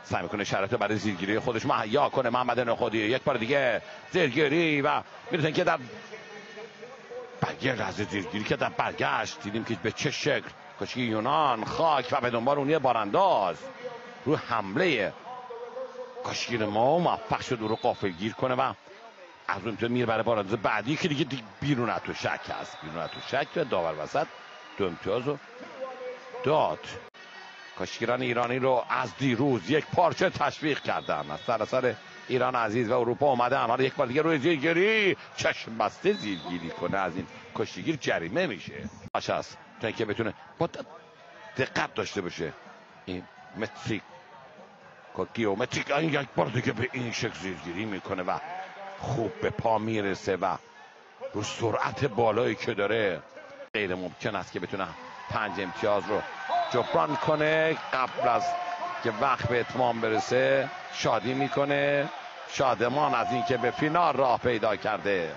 سعی میکنه شرایط برای زیرگیری خودش مهیا کنه. محمد نخودی یک بار دیگه زیرگیری و میرسن که در یه لحظه زیرگیری که در برگشت دیدیم که به چه شکل کاشکی یونان خاک و به دنبال اون یه بارانداز رو حمله کاشکی ما موفق شد او رو غافلگیر کنه و از اون میره برای بارانداز بعدی که دیگه بیرون از تو شک هست. بیرون از تو شک و داور وسط 2 امتیاز رو داد. کاشکیران ایرانی رو از دیروز یک پارچه تشویق کردن. از سراسر ایران عزیز و اروپا اومدن. حالا یک بار دیگه روی زیرگیری چشم بسته زیرگیری کنه از این کشتیگیر جریمه میشه. باش است تا اینکه بتونه با دقت داشته باشه این متریک گیومتریک این یک بار دیگه به این شکل زیرگیری میکنه و خوب به پا میرسه و رو سرعت بالایی که داره غیر ممکن است که بتونه 5 امتیاز رو جبران کنه. قبل از که وقت به اتمام برسه شادی میکنه، شادمان از اینکه به فینال راه پیدا کرده.